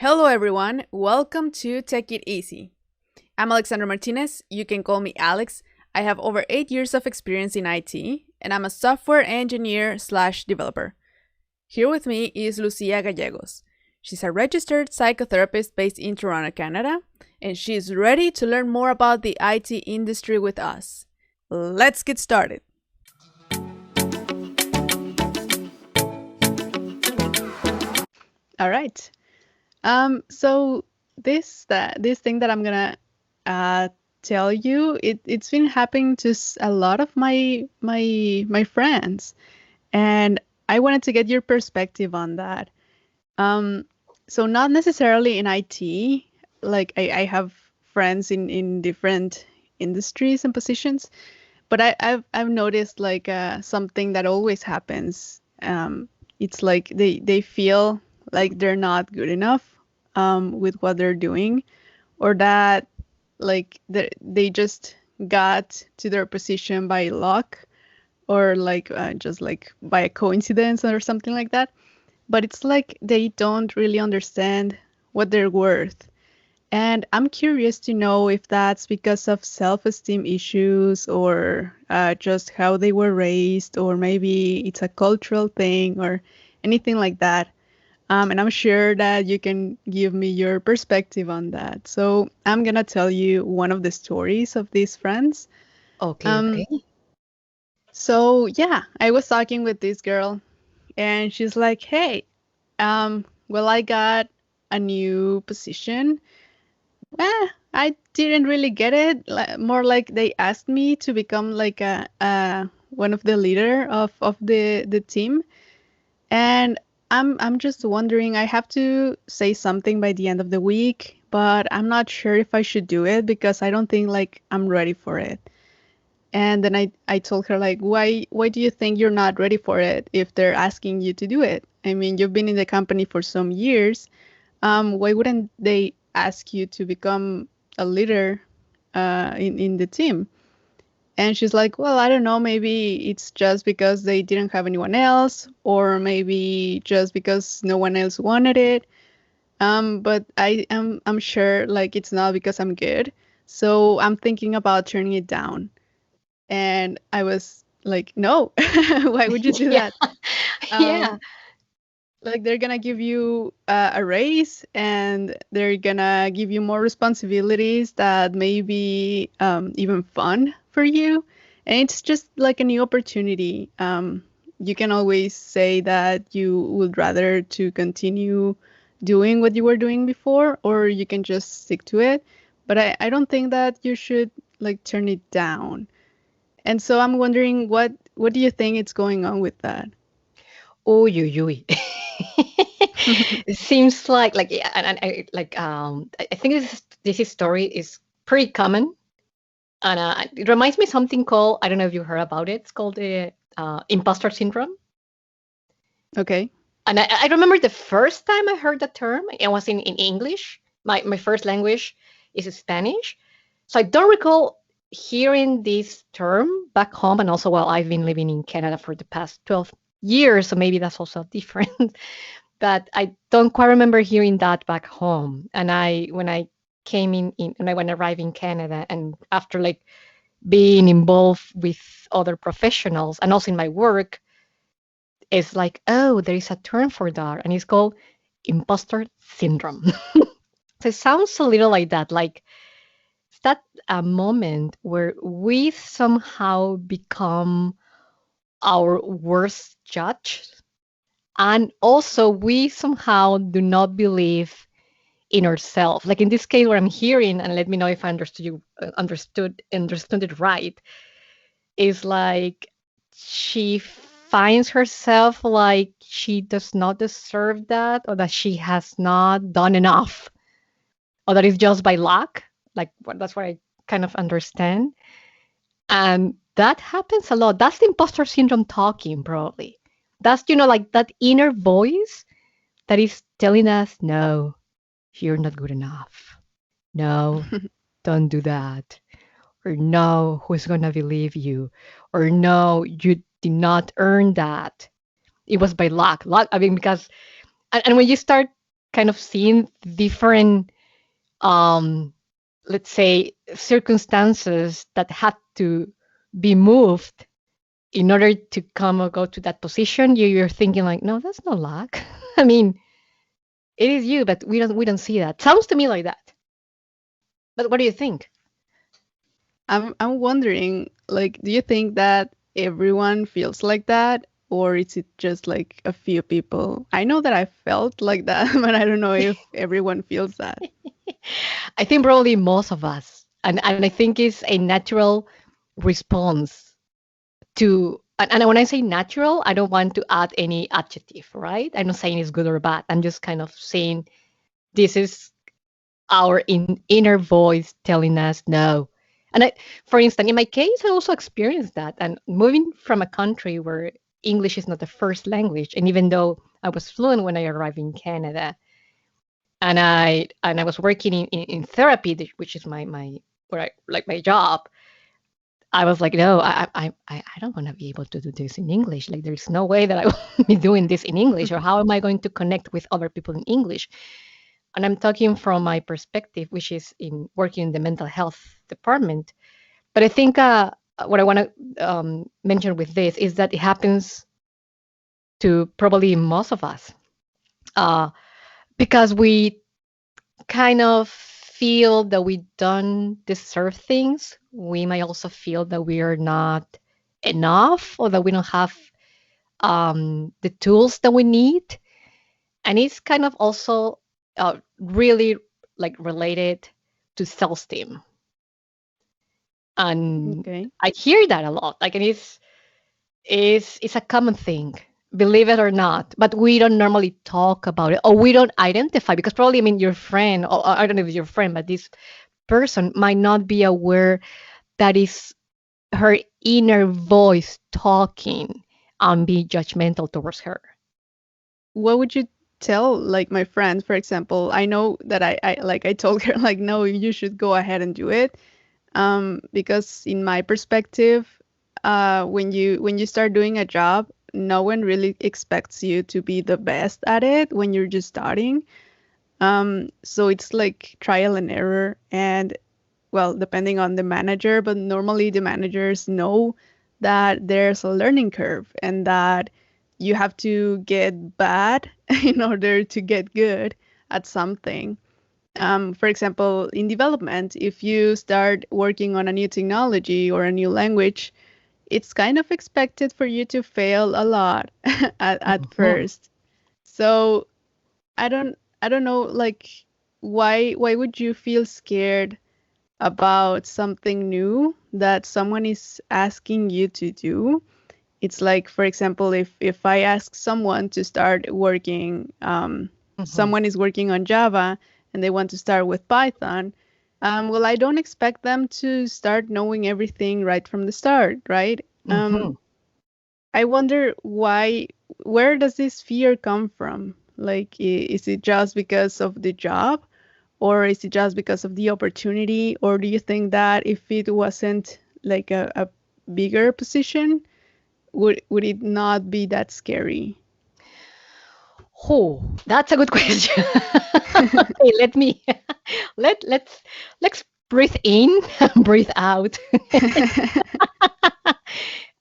Hello, everyone. Welcome to Take It Easy. I'm Alexandra Martinez. You can call me Alex. I have over 8 years of experience in IT, and I'm a software engineer/slash developer. Here with me is Lucia Gallegos. She's a registered psychotherapist based in Toronto, Canada, and she's ready to learn more about the IT industry with us. Let's get started. All right. So this thing that I'm gonna tell you, it's been happening to a lot of my friends, and I wanted to get your perspective on that. Um, so not necessarily in IT, like I have friends in different industries and positions, but I've noticed like something that always happens. It's like they feel like they're not good enough with what they're doing, or that like they just got to their position by luck, or like just like by a coincidence or something like that. But it's like they don't really understand what they're worth. And I'm curious to know if that's because of self-esteem issues, or just how they were raised, or maybe it's a cultural thing or anything like that. And I'm sure that you can give me your perspective on that. So I'm gonna tell you one of the stories of these friends. Okay, Um, okay. so yeah, I was talking with this girl, and she's like, "Hey, well, I got a new position. I didn't really get it. More like they asked me to become like a one of the leader of the team, and I'm just wondering. I have to say something by the end of the week, but I'm not sure if I should do it because I don't think like I'm ready for it." And then I told her like, why do you think you're not ready for it if they're asking you to do it? I mean, you've been in the company for some years. Why wouldn't they ask you to become a leader in the team? And she's like, well, I don't know, maybe it's just because they didn't have anyone else, or maybe just because no one else wanted it. But I'm sure like it's not because I'm good. So I'm thinking about turning it down. And I was like, no, why would you do Yeah, that? yeah. Um, like they're gonna give you a raise, and they're gonna give you more responsibilities that may be even fun for you. And it's just like a new opportunity. You can always say that you would rather to continue doing what you were doing before, or you can just stick to it. But I don't think that you should like turn it down. And so I'm wondering what do you think is going on with that? Uy, uy, uy. It seems like yeah, and I like I think this story is pretty common, and it reminds me something called, I don't know if you heard about it. It's called the Imposter Syndrome. Okay. And I remember the first time I heard the term, it was in English. My first language is Spanish. So I don't recall hearing this term back home. And also, well, I've been living in Canada for the past 12 years. So maybe that's also different. But I don't quite remember hearing that back home. And when I when I arrived in Canada, and after like being involved with other professionals and also in my work, it's like, oh, there is a term for that, and it's called imposter syndrome. So it sounds a little like that, like it's that a moment where we somehow become our worst judge, and also we somehow do not believe in ourselves. Like in this case, where I'm hearing, and let me know if I understood it right, is like she finds herself like she does not deserve that, or that she has not done enough, or that it's just by luck. Like that's what I kind of understand. And that happens a lot. That's the imposter syndrome talking, probably. That's, like that inner voice that is telling us, no, you're not good enough. No, don't do that. Or no, who's going to believe you? Or no, you did not earn that. It was by luck. Luck, I mean, because, and when you start kind of seeing different, um, let's say, circumstances that had to be moved in order to come or go to that position, you're thinking like, no, that's not luck. I mean, it is you, but we don't see that. Sounds to me like that. But what do you think? I'm wondering, like, do you think that everyone feels like that, or is it just like a few people? I know that I felt like that, but I don't know if everyone feels that. I think probably most of us, and I think it's a natural response to. And when I say natural, I don't want to add any adjective, right? I'm not saying it's good or bad. I'm just kind of saying this is our inner voice telling us no. And for instance, in my case, I also experienced that. And moving from a country where English is not the first language, and even though I was fluent when I arrived in Canada, and I was working in therapy, which is my where I like my job. I was like, no, I don't want to be able to do this in English. Like, there's no way that I will be doing this in English, or how am I going to connect with other people in English? And I'm talking from my perspective, which is in working in the mental health department. But I think what I want to mention with this is that it happens to probably most of us, uh, because we kind of feel that we don't deserve things. We might also feel that we are not enough, or that we don't have the tools that we need. And it's kind of also really like related to self-esteem. And Okay. I hear that a lot. Like, and it's a common thing, believe it or not. But we don't normally talk about it, or we don't identify, because probably, I mean, your friend, or I don't know if it's your friend, but this person might not be aware that is her inner voice talking and be judgmental towards her. What would you tell like my friends, for example? I know that I told her like, no, you should go ahead and do it. Because in my perspective, when you start doing a job, no one really expects you to be the best at it when you're just starting. So it's like trial and error, and well, depending on the manager, but normally the managers know that there's a learning curve and that you have to get bad in order to get good at something. For example, in development, if you start working on a new technology or a new language, it's kind of expected for you to fail a lot at Mhm. first. So I don't know, like, why would you feel scared about something new that someone is asking you to do? It's like, for example, if I ask someone to start working, Mhm. someone is working on Java and they want to start with Python. Well, I don't expect them to start knowing everything right from the start, right? Mhm. I wonder where does this fear come from? Like, is it just because of the job, or is it just because of the opportunity? Or do you think that if it wasn't like a bigger position, would it not be that scary? Oh, that's a good question. Okay, let me let's breathe in, breathe out,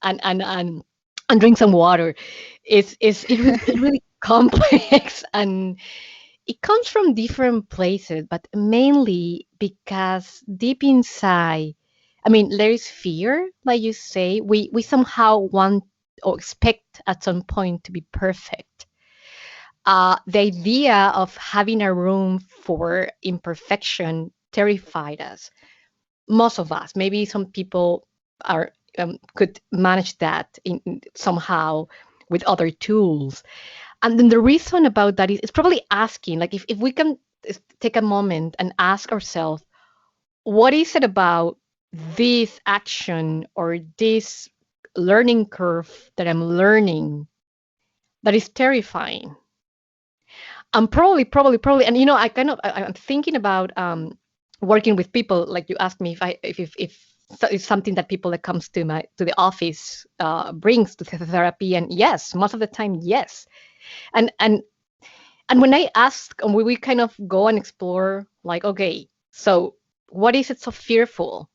and and drink some water. It really complex, and it comes from different places, but mainly because deep inside, I mean, there is fear, like you say. We somehow want or expect at some point to be perfect. The idea of having a room for imperfection terrified us. Most of us, maybe some people are could manage that somehow with other tools. And then the reason about that is probably asking, like, if we can take a moment and ask ourselves, what is it about this action or this learning curve that I'm learning that is terrifying? And probably, and I kind of I'm thinking about working with people. Like, you asked me if it's something that people that comes to the office brings to therapy, and yes, most of the time, yes. And And when I ask, and we kind of go and explore, like, okay, so what is it so fearful?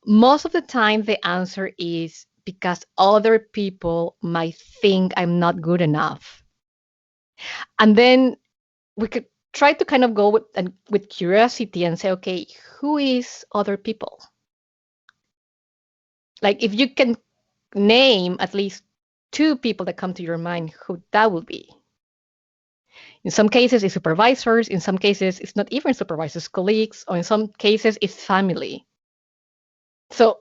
Most of the time, the answer is because other people might think I'm not good enough. And then we could try to kind of go with curiosity and say, okay, who is other people? Like, if you can name at least two people that come to your mind, who that would be. In some cases, it's supervisors. In some cases, it's not even supervisors, colleagues, or in some cases, it's family. So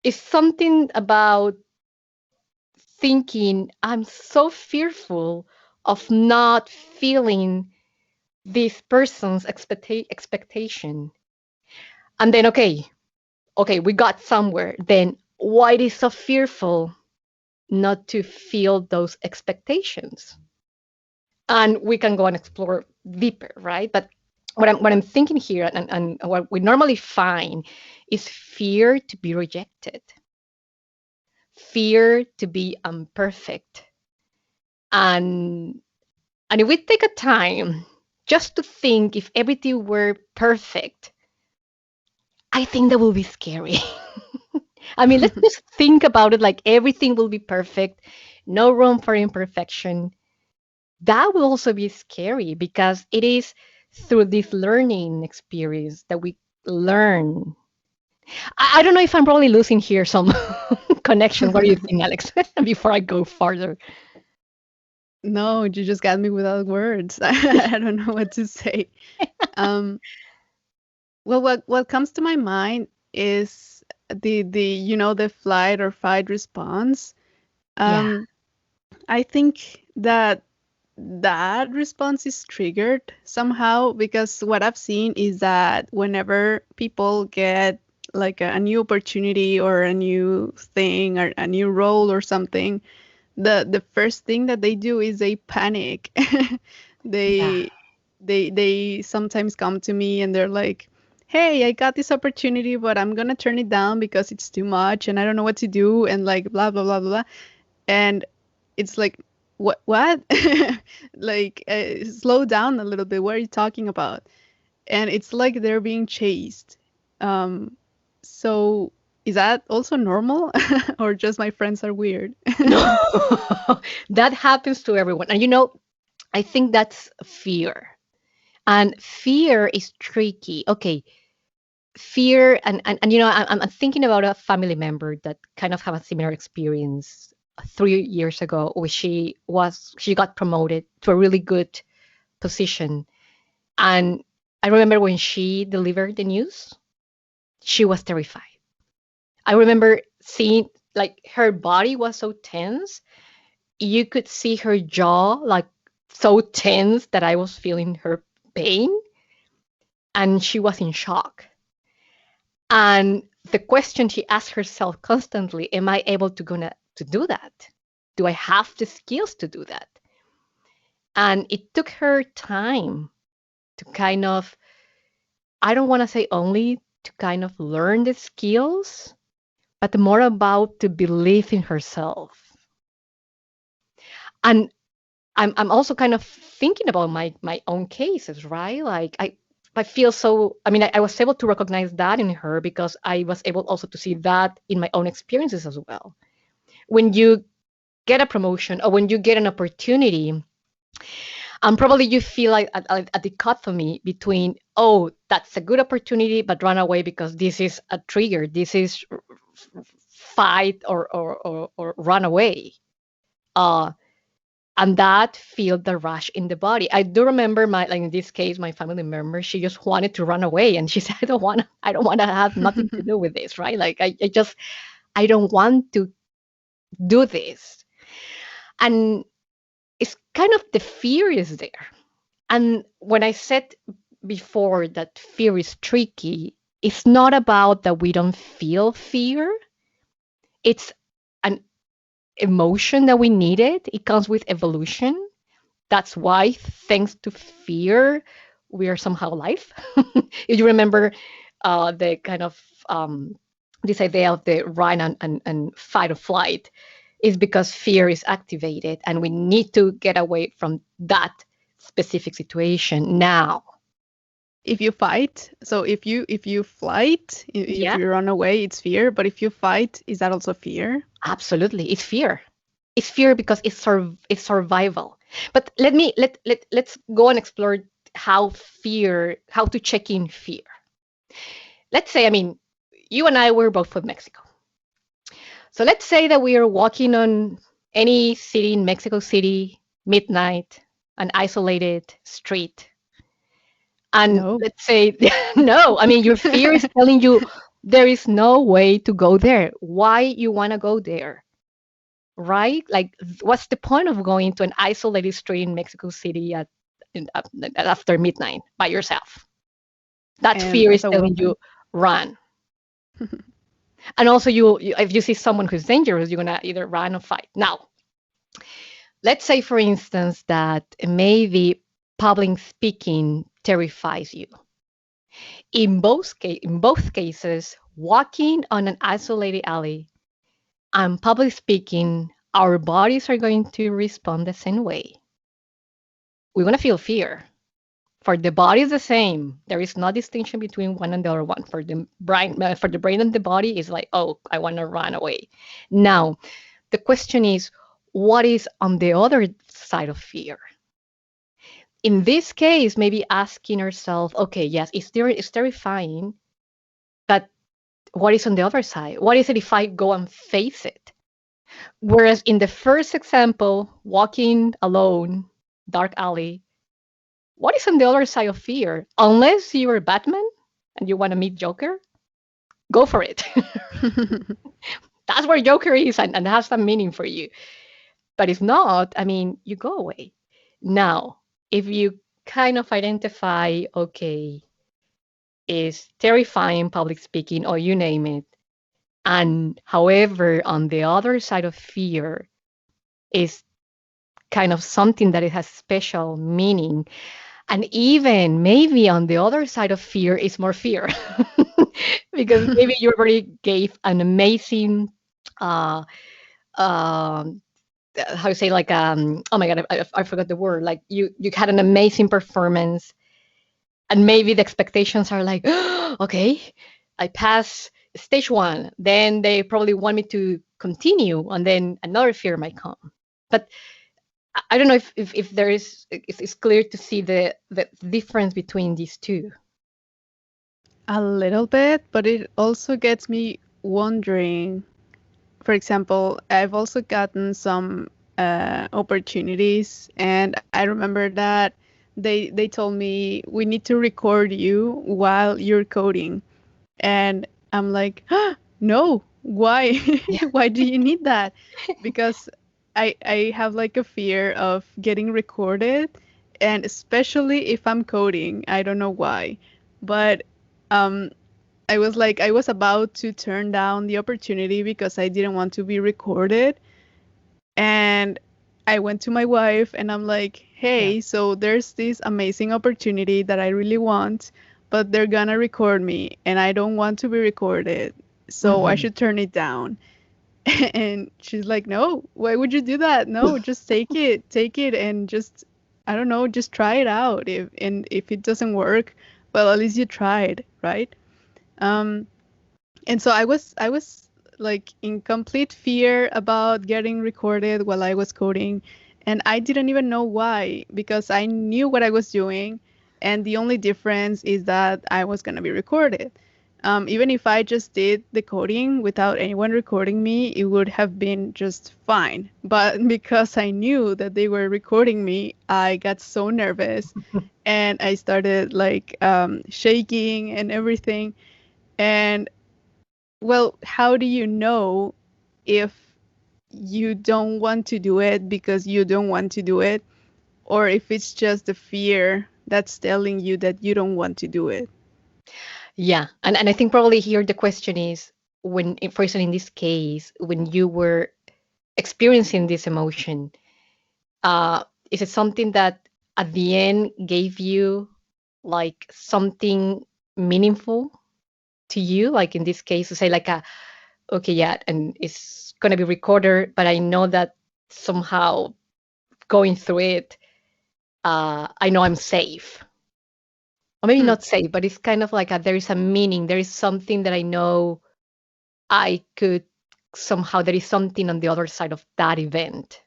it's something about thinking, I'm so fearful of not feeling this person's expectation. And then, okay, we got somewhere. Then why it is so fearful not to feel those expectations? And we can go and explore deeper, right? But what I'm thinking here, and what we normally find, is fear to be rejected, fear to be imperfect, and if we take a time just to think if everything were perfect, I think that will be scary. I mean, let's just think about it like everything will be perfect, no room for imperfection. That will also be scary because it is through this learning experience that we learn. I don't know if I'm probably losing here some connection. What do you think, Alex? Before I go farther. No, you just got me without words. I don't know what to say. Um, well, what comes to my mind is the the flight or fight response. Yeah, Um, I think that that response is triggered somehow because what I've seen is that whenever people get like a new opportunity or a new thing or a new role or something, the first thing that they do is they panic. yeah. they they sometimes come to me and they're like, hey, I got this opportunity, but I'm gonna turn it down because it's too much and I don't know what to do and like blah blah blah blah blah. And it's like, what? Like, slow down a little bit, what are you talking about? And it's like they're being chased. um so is that also normal? Or just my friends are weird? No, that happens to everyone. And I think that's fear. And fear is tricky. Okay, fear, and I'm thinking about a family member that kind of have a similar experience 3 years ago, where she got promoted to a really good position. And I remember when she delivered the news, she was terrified. I remember seeing, like, her body was so tense. You could see her jaw, like, so tense that I was feeling her pain, and she was in shock. And the question she asked herself constantly, am I able to do that? Do I have the skills to do that? And it took her time to kind of, I don't want to say only to kind of learn the skills, but more about to believe in herself. And I'm also kind of thinking about my own cases, right? Like, I feel so, I mean, I was able to recognize that in her because I was able also to see that in my own experiences as well. When you get a promotion or when you get an opportunity, probably you feel like a dichotomy between, oh, that's a good opportunity, but run away because this is a trigger. This is fight or run away. Uh, and that feel the rush in the body. I do remember like in this case, my family member, she just wanted to run away, and she said, I don't want to have nothing to do with this, right? Like, I don't want to do this. And it's kind of the fear is there. And when I said before that fear is tricky, it's not about that we don't feel fear. It's an emotion that we needed. It comes with evolution. That's why, thanks to fear, we are somehow alive. If you remember the kind of this idea of the run and fight or flight, is because fear is activated and we need to get away from that specific situation. Now, If you fight, so if you flight, if yeah, you run away, it's fear. But if you fight, is that also fear? absolutely, it's fear. It's fear because it's survival. But let's go and explore how to check in fear. Let's say, I mean, you and I were both from Mexico. So let's say that we are walking on any city in Mexico City, midnight, an isolated street. And No. let's say, no, I mean, your fear is telling you there is no way to go there. Why you want to go there, right? Like, what's the point of going to an isolated street in Mexico City after midnight by yourself? That And fear as is a telling woman. you, run. And also, if you see someone who's dangerous, you're gonna either run or fight. Now, let's say, for instance, that maybe public speaking terrifies you. In both cases, walking on an isolated alley and public speaking, our bodies are going to respond the same way. We're going to feel fear. For the body is the same. There is no distinction between one and the other one. For the brain and the body is like, oh, I want to run away. Now, the question is, what is on the other side of fear? In this case, maybe asking ourselves, okay, yes, it's terrifying, but what is on the other side? What is it if I go and face it? Whereas in the first example, walking alone, dark alley, what is on the other side of fear? Unless you're Batman and you want to meet Joker, go for it. That's where Joker is and has some meaning for you. But if not, I mean, you go away. Now, if you kind of identify, okay, is terrifying public speaking or you name it, and however, on the other side of fear is kind of something that it has special meaning. And even maybe on the other side of fear is more fear. Because maybe you already gave an amazing uh um how to say, like, oh my god, I forgot the word, like you had an amazing performance, and maybe the expectations are like, okay, I pass stage one, then they probably want me to continue, and then another fear might come. But I don't know if there is, if it's clear to see the difference between these two. A little bit, but it also gets me wondering. For example, I've also gotten some opportunities, and I remember that they told me we need to record you while you're coding, and I'm like, no, why? Yeah. Why do you need that? Because I have like a fear of getting recorded, and especially if I'm coding, I don't know why, but um I was about to turn down the opportunity because I didn't want to be recorded. And I went to my wife and I'm like, Yeah. hey, so there's this amazing opportunity that I really want, but they're gonna record me and I don't want to be recorded. So I Hmm. should turn it down. And she's like, no, why would you do that? No, just take it and just, I don't know, just try it out. If it doesn't work, well, at least you tried, right? Um, and so I was like in complete fear about getting recorded while I was coding, and I didn't even know why because I knew what I was doing, and the only difference is that I was gonna be recorded. Even if I just did the coding without anyone recording me, it would have been just fine. But because I knew that they were recording me, I got so nervous and I started like shaking and everything. And well, how do you know if you don't want to do it because you don't want to do it, or if it's just the fear that's telling you that you don't want to do it? Yeah, and I think probably here the question is, when, for instance, in this case, when you were experiencing this emotion, is it something that at the end gave you like something meaningful to you? Like in this case, to say like a, okay, yeah, and it's gonna be recorded, but I know that somehow going through it I know I'm safe. Or maybe Hmm. not safe, but it's kind of like there is a meaning. There is something that I know I could somehow, there is something on the other side of that event.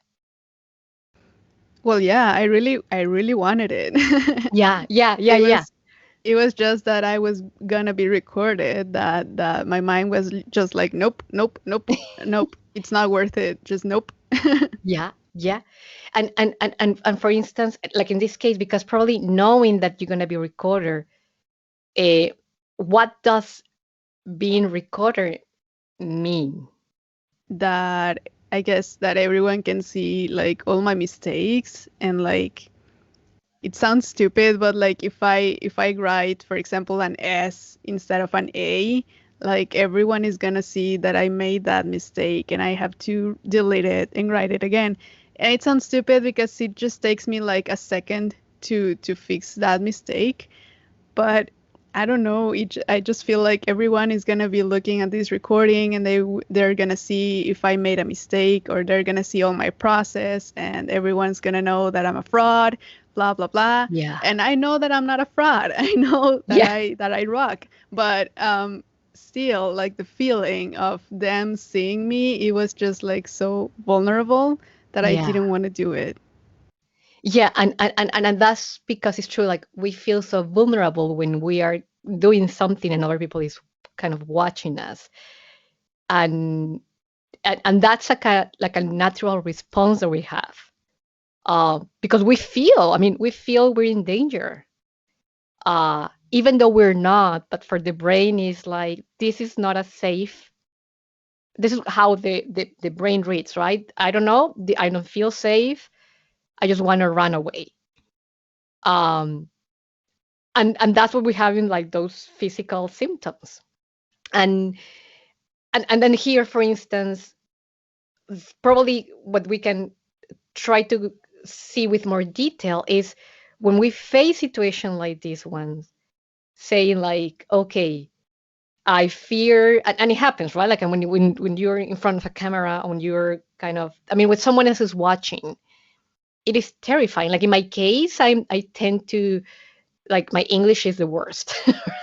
Well, yeah, I really wanted it. Yeah, yeah, yeah, It yeah. was it was just that I was gonna be recorded, that my mind was just like, nope, nope, nope, nope. It's not worth it. Just nope. Yeah, yeah. And for instance, like in this case, because probably knowing that you're gonna be recorded, uh, what does being recorded mean? That I guess that everyone can see like all my mistakes, and like it sounds stupid, but like if I write, for example, an S instead of an A, like everyone is gonna see that I made that mistake and I have to delete it and write it again. And it sounds stupid because it just takes me like a second to fix that mistake, but I don't know. I just feel like everyone is gonna be looking at this recording, and they're gonna see if I made a mistake, or they're gonna see all my process, and everyone's gonna know that I'm a fraud, blah blah blah. Yeah, And I know that I'm not a fraud. I know that yeah, I rock, but still, like the feeling of them seeing me, it was just like so vulnerable that I yeah, didn't want to do it. yeah. And that's because it's true. Like we feel so vulnerable when we are doing something and other people is kind of watching us, and and that's like a natural response that we have, because we feel. I mean, we feel we're in danger, even though we're not. But for the brain, is like this is not a safe. This is how the brain reads, right? I don't know. I don't feel safe. I just want to run away. Um, and that's what we have in like those physical symptoms. And and then here, for instance, probably what we can try to see with more detail is when we face situation like this one, saying like, okay, I fear, and it happens, right? Like when you're in front of a camera, when you're kind of, I mean, when someone else is watching, it is terrifying. Like in my case, I tend to, like my English is the worst,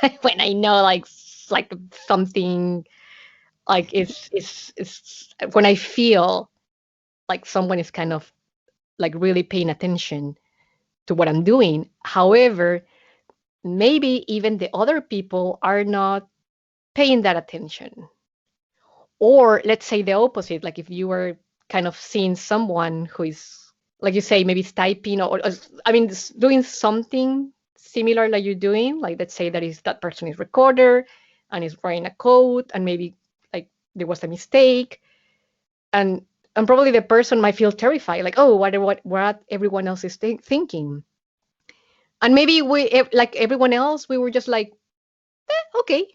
right? When I know like something like it's when I feel like someone is kind of like really paying attention to what I'm doing. However, maybe even the other people are not paying that attention. Or let's say the opposite, like if you were kind of seeing someone who is, like you say, maybe it's typing or I mean, doing something similar like you're doing, like let's say that person is recorder and is writing a code and maybe like there was a mistake, and and probably the person might feel terrified, like, oh, what everyone else is thinking. And maybe like everyone else, we were just like, okay.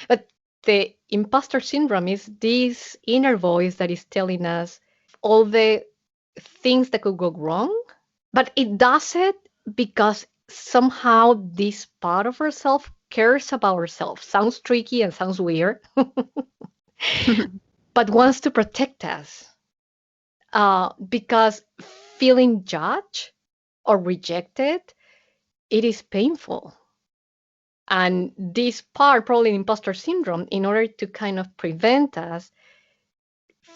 But the imposter syndrome is this inner voice that is telling us all the things that could go wrong, but it does it because somehow this part of ourselves cares about ourselves. Sounds tricky and sounds weird, but wants to protect us, because feeling judged or rejected, it is painful. And this part, probably imposter syndrome, in order to kind of prevent us,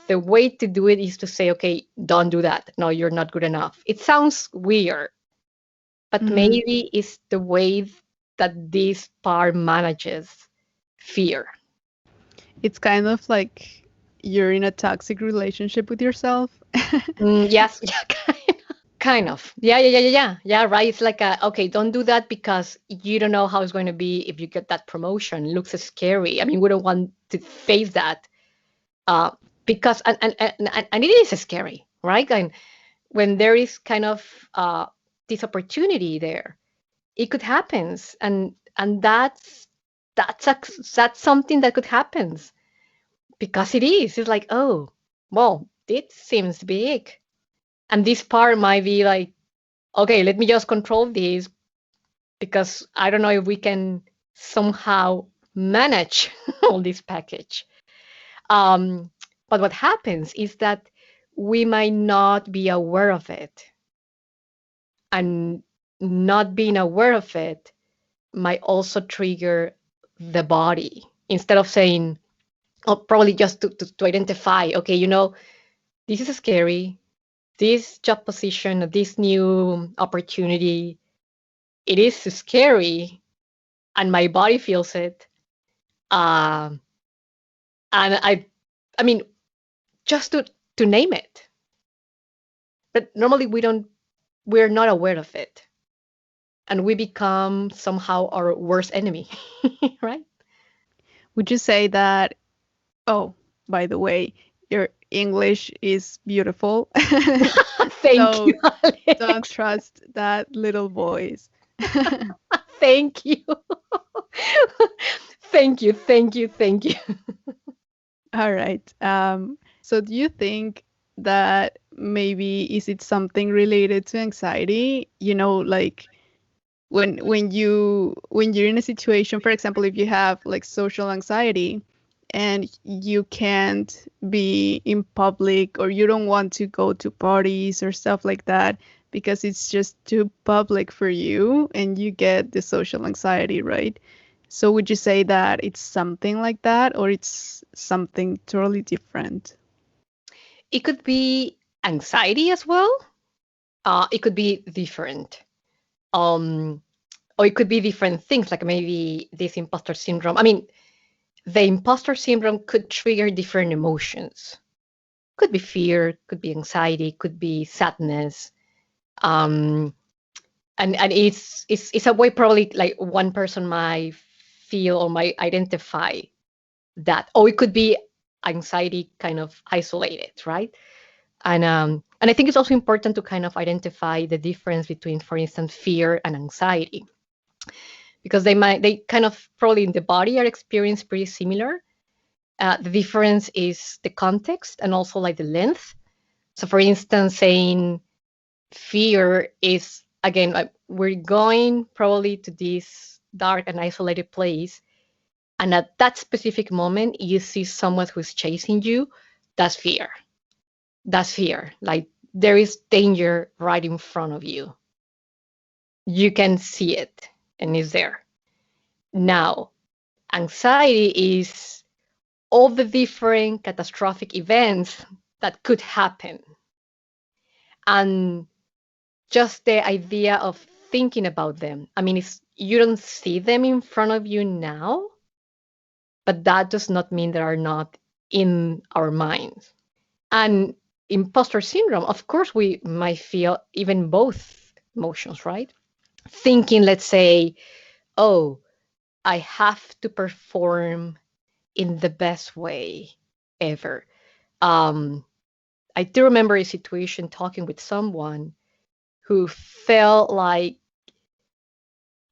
the way to do it is to say, okay, don't do that. No, you're not good enough. It sounds weird, but Mhm. maybe it's the way that this part manages fear. It's kind of like you're in a toxic relationship with yourself. Yes, yeah, kind of. Yeah, yeah, yeah, yeah, yeah. Yeah, right. It's like, okay, don't do that because you don't know how it's going to be if you get that promotion. It looks scary. I mean, we don't want to face that, uh, because and it is scary, right? And when there is kind of this opportunity there, it could happen, and that's something that could happen because it is. It's like, oh, well, it seems big, and this part might be like, okay, let me just control this because I don't know if we can somehow manage all this package. Um, but what happens is that we might not be aware of it. and not being aware of it might also trigger the body instead of saying, oh, probably just to identify, okay, this is scary. This job position, this new opportunity, it is scary, and my body feels it. Um, and I mean, just to name it, but normally we're not aware of it, and we become somehow our worst enemy, right? Would you say that, oh, by the way, your English is beautiful. Thank So you, don't Alex. trust that little voice. Thank you. Thank you, thank you, thank you. All right. So do you think that maybe is it something related to anxiety? Like when you're in a situation, for example, if you have like social anxiety and you can't be in public or you don't want to go to parties or stuff like that because it's just too public for you and you get the social anxiety, right? So would you say that it's something like that or it's something totally different? It could be anxiety as well. It could be different. Um, or it could be different things, like maybe this imposter syndrome. I mean, the imposter syndrome could trigger different emotions. Could be fear, could be anxiety, could be sadness. Um, and it's a way probably like one person might feel or might identify that. Or it could be anxiety kind of isolated, right? And I think it's also important to kind of identify the difference between, for instance, fear and anxiety, because they kind of probably in the body are experienced pretty similar. The difference is the context and also like the length. So, for instance, saying fear is again like we're going probably to this dark and isolated place, and at that specific moment you see someone who's chasing you. That's fear. That's fear. Like there is danger right in front of you. You can see it and it's there. Now, anxiety is all the different catastrophic events that could happen. And just the idea of thinking about them. I mean, it's, you don't see them in front of you now, but that does not mean they are not in our minds. And imposter syndrome, of course, we might feel even both emotions, right? Thinking, let's say, oh, I have to perform in the best way ever. Um, I do remember a situation talking with someone who felt like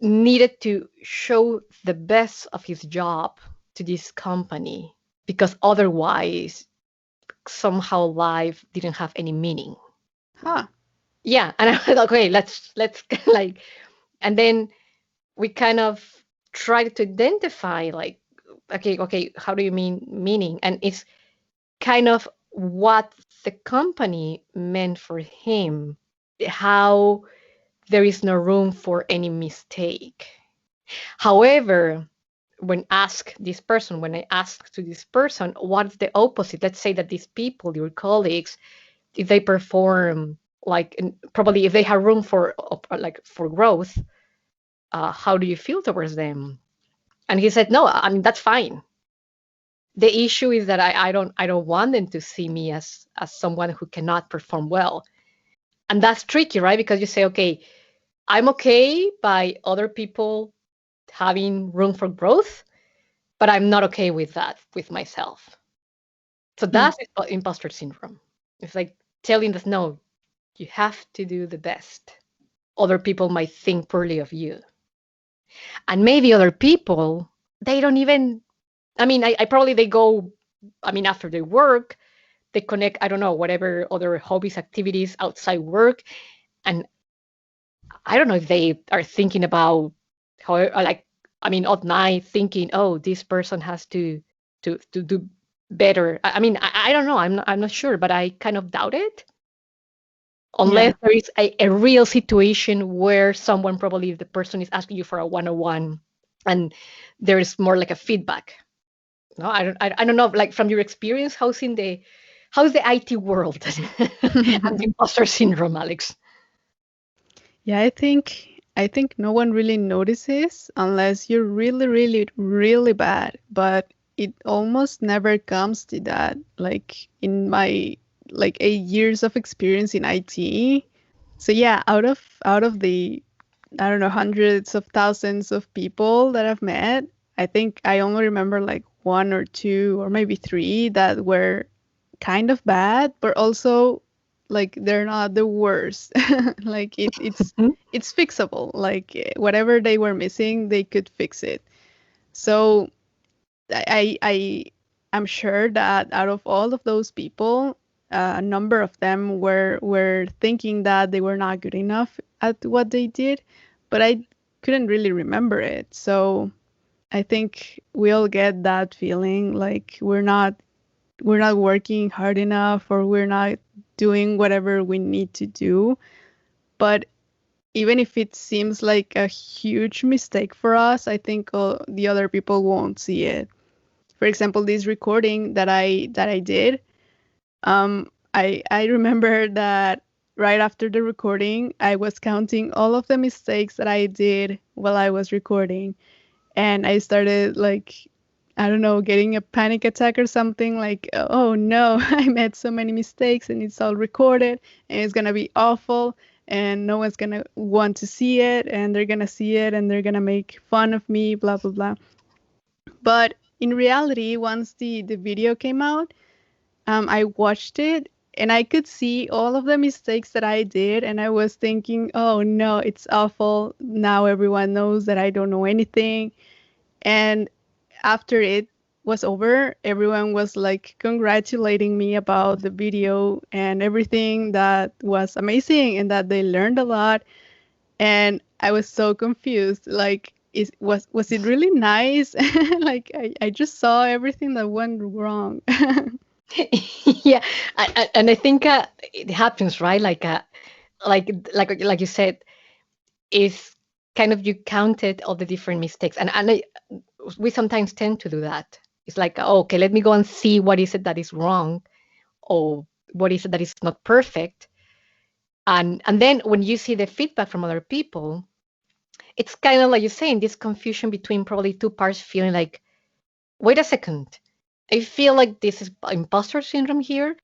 needed to show the best of his job to this company because otherwise somehow life didn't have any meaning. Huh. Yeah, and I was like, okay, let's like, and then we kind of tried to identify like, okay, how do you mean meaning? And it's kind of what the company meant for him, how there is no room for any mistake. However, when I asked to this person, what's the opposite? Let's say that these people, your colleagues, if they perform like, probably if they have room for like for growth, how do you feel towards them? And he said, no, I mean that's fine. The issue is that I don't want them to see me as someone who cannot perform well, and that's tricky, right? Because you say, okay, I'm okay by other people having room for growth, but I'm not okay with that with myself. So Hmm. that's imposter syndrome. It's like telling us, no, you have to do the best. Other people might think poorly of you. And maybe other people, they don't even, I mean, I probably they go, I mean, after they work, they connect, I don't know, whatever other hobbies, activities outside work. And I don't know if they are thinking about how, like, I mean, at night thinking, oh, this person has to do better. I mean, I don't know. I'm not sure, but I kind of doubt it. unless Yeah. there is a real situation where someone, probably the person is asking you for a one-on-one, and there is more like a feedback. No, I don't know, like from your experience, how's the IT world and the imposter syndrome, Alex? Yeah, I think no one really notices unless you're really, really, really bad. But it almost never comes to that. Like in my 8 years of experience in IT. So yeah, out of the I don't know hundreds of thousands of people that I've met, I think I only remember like one or two or maybe three that were kind of bad, but also like they're not the worst. Like it's fixable. Like whatever they were missing, they could fix it. So I'm sure that out of all of those people, a number of them were thinking that they were not good enough at what they did, but I couldn't really remember it. So I think we all get that feeling like we're not working hard enough or we're not doing whatever we need to do. But even if it seems like a huge mistake for us, I think the other people won't see it. For example, this recording that I did, I remember that right after the recording, I was counting all of the mistakes that I did while I was recording, and I started like I don't know, getting a panic attack or something like, oh no, I made so many mistakes and it's all recorded and it's gonna be awful and no one's gonna want to see it and they're gonna see it and they're gonna make fun of me, blah blah blah. But in reality, once the video came out, I watched it and I could see all of the mistakes that I did, and I was thinking, oh no, it's awful. Now everyone knows that I don't know anything. And after it was over, everyone was like congratulating me about the video and everything that was amazing and that they learned a lot. And I was so confused. Like, was it really nice? Like, I just saw everything that went wrong. Yeah, and I think it happens, right? Like you said, is kind of you counted all the different mistakes, and we sometimes tend to do that. It's like, oh, okay, let me go and see what is it that is wrong, or what is it that is not perfect, and then when you see the feedback from other people, it's kind of like you're saying, this confusion between probably two parts feeling like, wait a second, I feel like this is imposter syndrome here,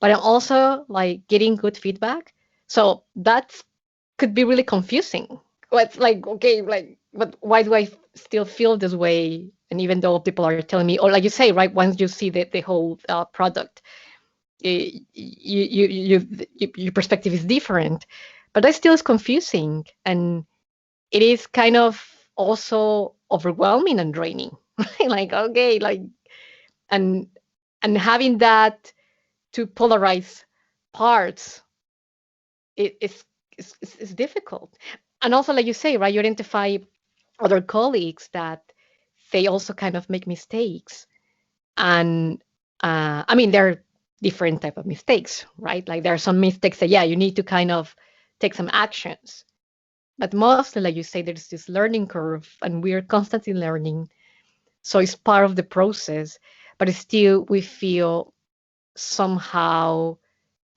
but I'm also like getting good feedback. So that could be really confusing. What's like, okay, like, but why do I still feel this way? And even though people are telling me, or like you say, right, once you see the whole product, your perspective is different. But that still is confusing. And it is kind of also overwhelming and draining. Right? Like, okay, like, and having that to polarize parts, it's difficult. And also, like you say, right, you identify other colleagues that they also kind of make mistakes. And I mean, there are different type of mistakes, right? Like there are some mistakes that, yeah, you need to kind of take some actions. But mostly, like you say, there's this learning curve and we're constantly learning. So it's part of the process, but still we feel somehow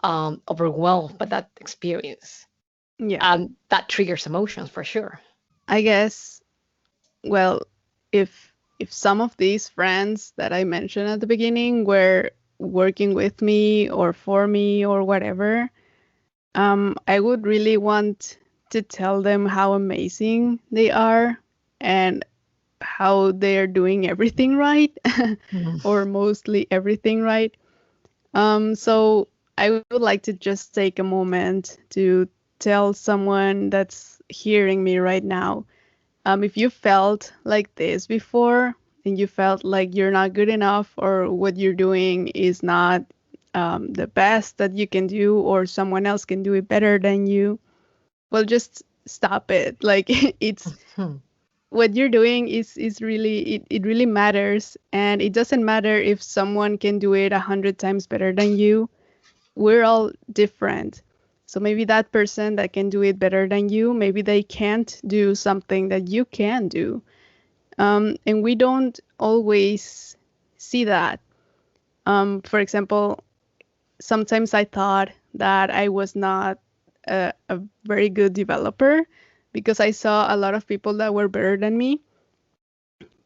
overwhelmed by that experience. Yeah, And that triggers emotions for sure. I guess. Well, if some of these friends that I mentioned at the beginning were working with me or for me or whatever, I would really want to tell them how amazing they are and how they're doing everything right, Mhm. or mostly everything right. So I would like to just take a moment to tell someone that's hearing me right now, if you felt like this before and you felt like you're not good enough or what you're doing is not the best that you can do or someone else can do it better than you, well, just stop it. Like it's Hmm. what you're doing is really it really matters, and it doesn't matter if someone can do it 100 times better than you. We're all different. So maybe that person that can do it better than you, maybe they can't do something that you can do. And we don't always see that. For example, sometimes I thought that I was not a very good developer because I saw a lot of people that were better than me.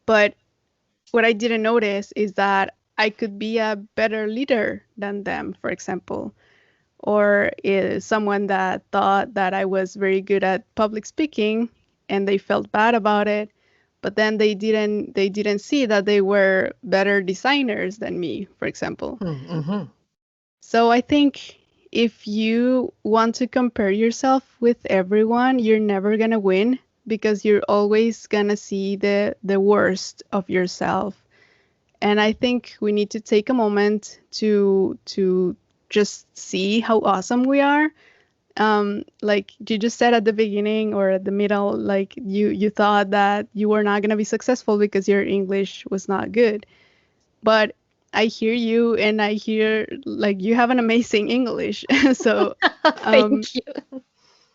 But what I didn't notice is that I could be a better leader than them, for example, or is someone that thought that I was very good at public speaking and they felt bad about it, but then they didn't see that they were better designers than me, for example. Mm-hmm. So I think if you want to compare yourself with everyone, you're never going to win because you're always going to see the worst of yourself. And I think we need to take a moment to just see how awesome we are. Like you just said at the beginning or at the middle, like you thought that you were not going to be successful because your English was not good. But I hear you and I hear like you have an amazing English. So um Thank you.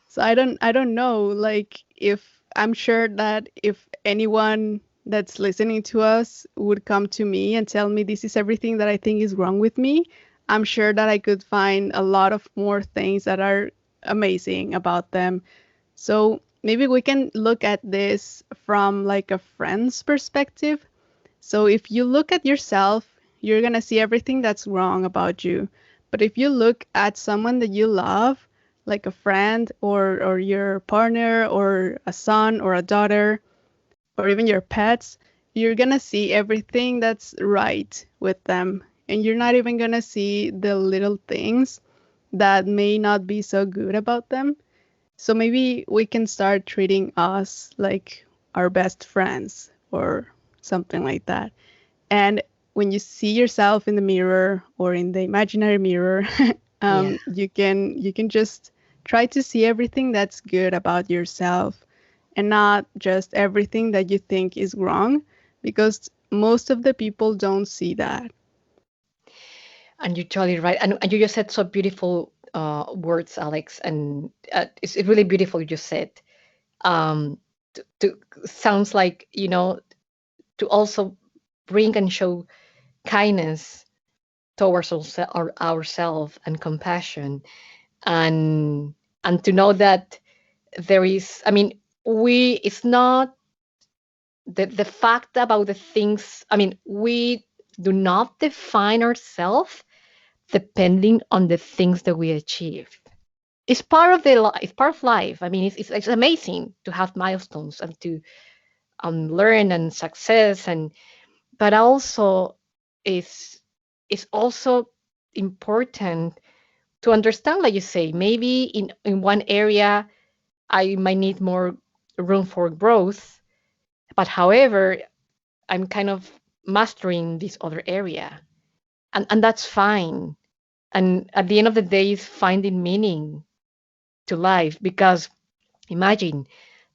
so I don't know like if I'm sure that if anyone that's listening to us would come to me and tell me this is everything that I think is wrong with me, I'm sure that I could find a lot of more things that are amazing about them. So maybe we can look at this from like a friend's perspective. So if you look at yourself, you're going to see everything that's wrong about you. But if you look at someone that you love, like a friend or your partner or a son or a daughter or even your pets, you're going to see everything that's right with them. And you're not even going to see the little things that may not be so good about them. So maybe we can start treating us like our best friends or something like that. And when you see yourself in the mirror or in the imaginary mirror, Yeah. you can just try to see everything that's good about yourself and not just everything that you think is wrong, because most of the people don't see that. And you're totally right. And you just said so beautiful words, Alex. And it's really beautiful you just said. Um, to sounds like, to also bring and show kindness towards ourselves and compassion, and to know that there is, I mean, we it's not the fact about the things, I mean, we do not define ourselves depending on the things that we achieve. It's part of it's part of life. I mean, it's amazing to have milestones and to learn and success, and but also it's also important to understand, like you say, maybe in one area I might need more room for growth, but however, I'm kind of mastering this other area, and that's fine. And at the end of the day, is finding meaning to life, because imagine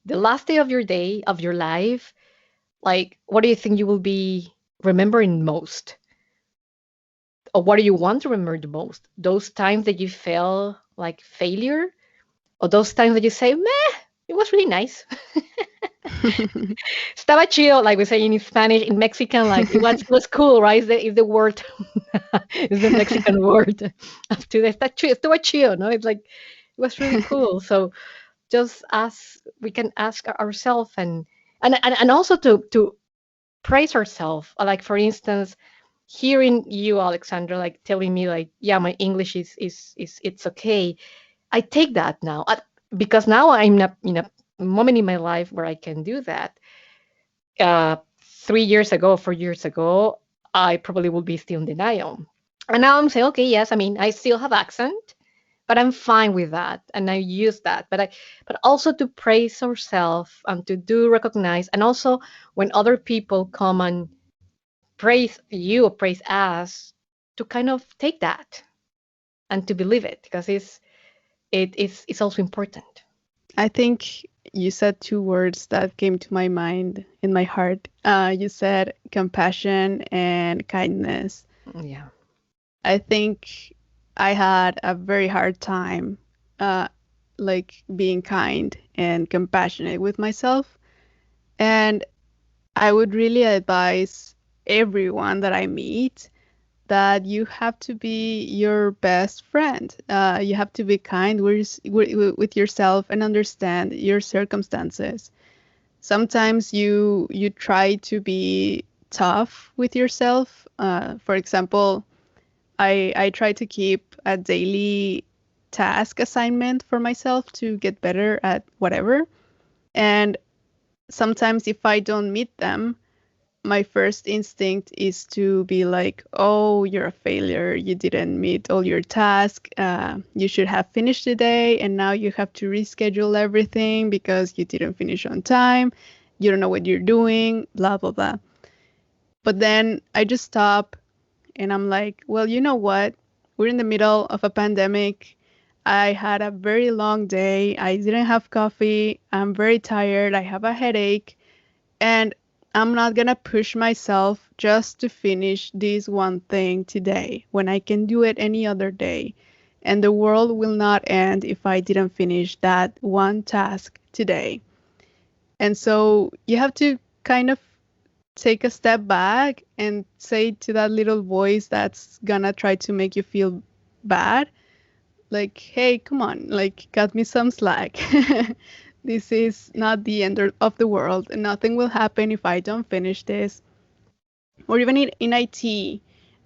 the last day of your life, like, what do you think you will be remembering most? Or what do you want to remember the most? Those times that you felt like failure, or those times that you say, meh, it was really nice. Estaba chido, like we say in Spanish, in Mexican, like it was cool, right? Is the word, is the Mexican word up to that. Está chido, estuvo chido, no? It's like it was really cool. So just ask, we can ask ourselves, and also to praise ourselves. Like, for instance, hearing you, Alexandra, like telling me, like, yeah, my English is it's okay. I take that now, because now I'm in a moment in my life where I can do that. 3 years ago, 4 years ago, I probably would be still in denial. And now I'm saying, okay, yes, I mean, I still have accent, but I'm fine with that, and I use that. But also to praise ourselves and to do recognize, and also when other people come and praise you or praise us, to kind of take that and to believe it, because it's also important. I think you said two words that came to my mind in my heart. You said compassion and kindness. Yeah. I think I had a very hard time uh, like being kind and compassionate with myself. And I would really advise everyone that I meet that you have to be your best friend. You have to be kind with yourself and understand your circumstances. Sometimes you try to be tough with yourself. For example, I try to keep a daily task assignment for myself to get better at whatever. And sometimes if I don't meet them, my first instinct is to be like, oh, you're a failure. You didn't meet all your tasks. You should have finished the day, and now you have to reschedule everything because you didn't finish on time. You don't know what you're doing, blah, blah, blah. But then I just stop and I'm like, well, you know what? We're in the middle of a pandemic. I had a very long day. I didn't have coffee. I'm very tired. I have a headache. And I'm not gonna push myself just to finish this one thing today when I can do it any other day. And the world will not end if I didn't finish that one task today. And so you have to kind of take a step back and say to that little voice that's gonna try to make you feel bad, like, hey, come on, like, cut me some slack. This is not the end of the world, and nothing will happen if I don't finish this. Or even in IT,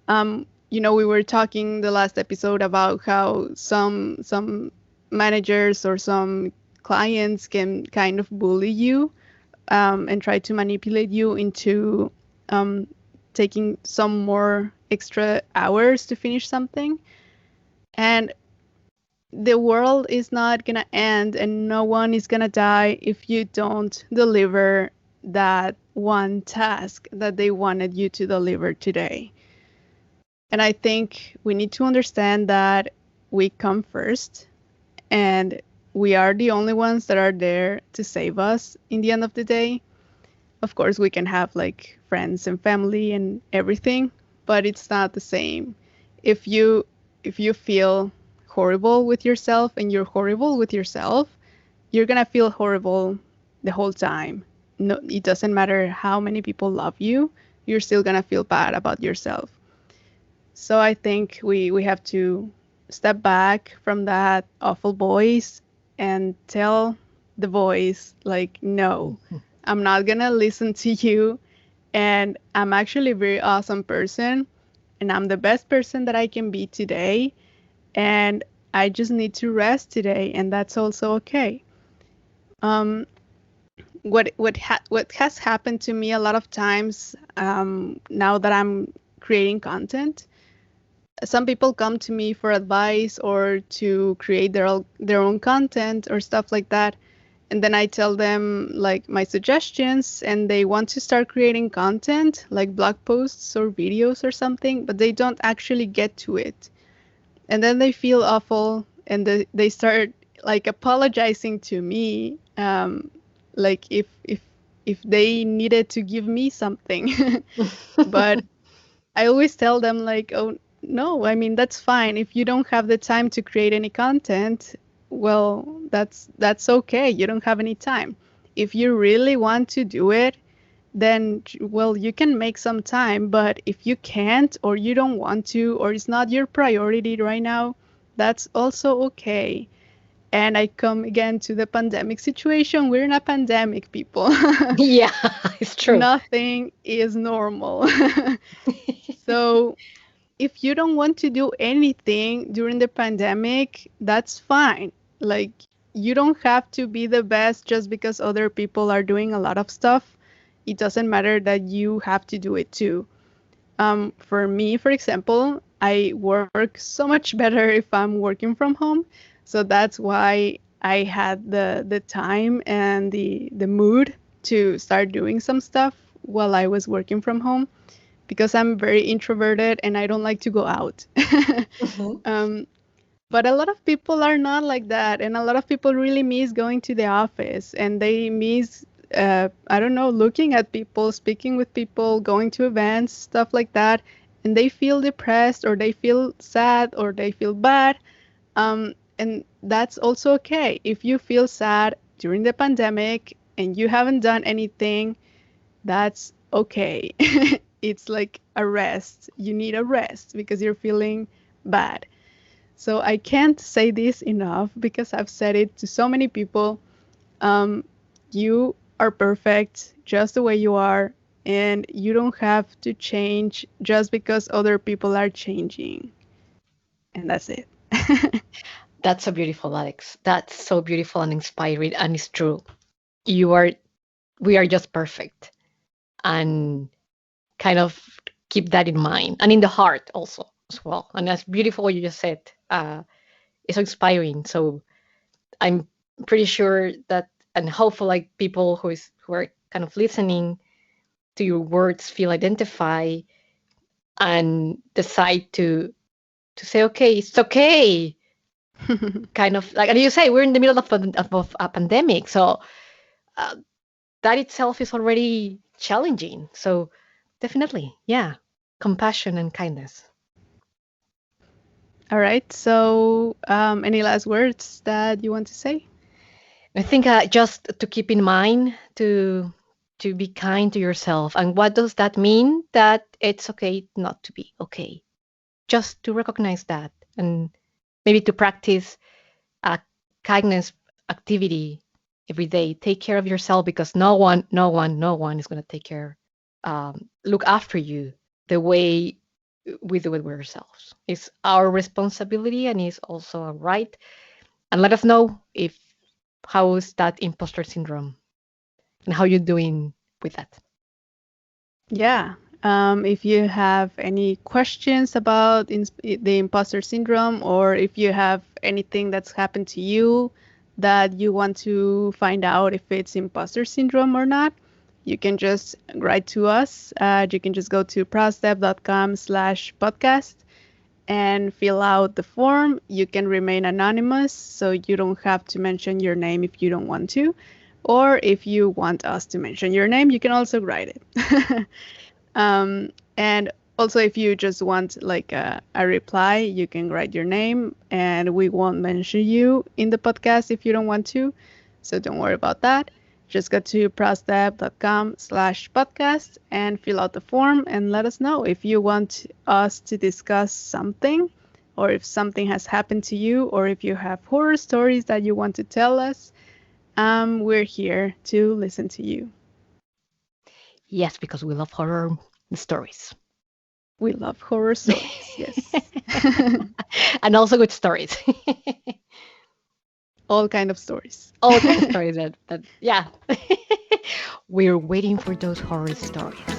we were talking the last episode about how some managers or some clients can kind of bully you and try to manipulate you into um, taking some more extra hours to finish something. And the world is not going to end and no one is going to die if you don't deliver that one task that they wanted you to deliver today. And I think we need to understand that we come first and we are the only ones that are there to save us in the end of the day. Of course, we can have like friends and family and everything, but it's not the same. If you feel horrible with yourself and you're horrible with yourself, you're gonna feel horrible the whole time. No, it doesn't matter how many people love you, you're still gonna feel bad about yourself. So I think we have to step back from that awful voice and tell the voice like, no, I'm not gonna listen to you, and I'm actually a very awesome person, and I'm the best person that I can be today, and I just need to rest today, and that's also okay. Um, what has happened to me a lot of times now that I'm creating content, some people come to me for advice or to create their own content or stuff like that, and then I tell them like my suggestions and they want to start creating content like blog posts or videos or something, but they don't actually get to it. And then they feel awful and they start like apologizing to me, like if they needed to give me something. But I always tell them like, oh no, I mean that's fine. If you don't have the time to create any content, well, that's okay. You don't have any time. If you really want to do it, then well, you can make some time, but if you can't or you don't want to or it's not your priority right now, that's also okay. And I come again to the pandemic situation. We're in a pandemic, people. Yeah, it's true. Nothing is normal. So if you don't want to do anything during the pandemic, that's fine. Like, you don't have to be the best just because other people are doing a lot of stuff. It doesn't matter that you have to do it too. For me, for example, I work so much better if I'm working from home. So that's why I had the time and the mood to start doing some stuff while I was working from home because I'm very introverted and I don't like to go out. Mhm. um, but a lot of people are not like that, and a lot of people really miss going to the office, and they miss, I don't know, looking at people, speaking with people, going to events, stuff like that, and they feel depressed or they feel sad or they feel bad. And that's also okay. If you feel sad during the pandemic and you haven't done anything, that's okay. It's like a rest. You need a rest because you're feeling bad. So I can't say this enough because I've said it to so many people. Um, you are perfect just the way you are, and you don't have to change just because other people are changing. And that's it. That's so beautiful, Alex. That's so beautiful and inspiring, and it's true. You are, we are just perfect, and kind of keep that in mind and in the heart also as well. And that's beautiful what you just said. It's so inspiring. So I'm pretty sure that, and hopeful like people who are kind of listening to your words feel identify and decide to say, okay, it's okay. Kind of like, and you say we're in the middle of a pandemic, so uh, that itself is already challenging. So definitely, yeah, compassion and kindness. All right. So, any last words that you want to say? I think just to keep in mind to be kind to yourself. And what does that mean? That it's okay not to be okay. Just to recognize that and maybe to practice a kindness activity every day. Take care of yourself because no one is going to take care, look after you the way we do it with ourselves. It's our responsibility and it's also a right. And let us know if how's that imposter syndrome and how you're doing with that. Yeah. If you have any questions about the imposter syndrome, or if you have anything that's happened to you that you want to find out if it's imposter syndrome or not, you can just write to us. You can just go to prosdep.com/podcast and fill out the form. You can remain anonymous, so you don't have to mention your name if you don't want to. Or if you want us to mention your name, you can also write it. And also, if you just want like a reply, you can write your name and we won't mention you in the podcast if you don't want to. So don't worry about that. Just go to prostab.com/podcast and fill out the form and let us know if you want us to discuss something, or if something has happened to you, or if you have horror stories that you want to tell us. We're here to listen to you. Yes, because we love horror stories. We love horror stories. Yes. And also good stories. All kind of stories. All kind of stories that yeah. We're waiting for those horror stories.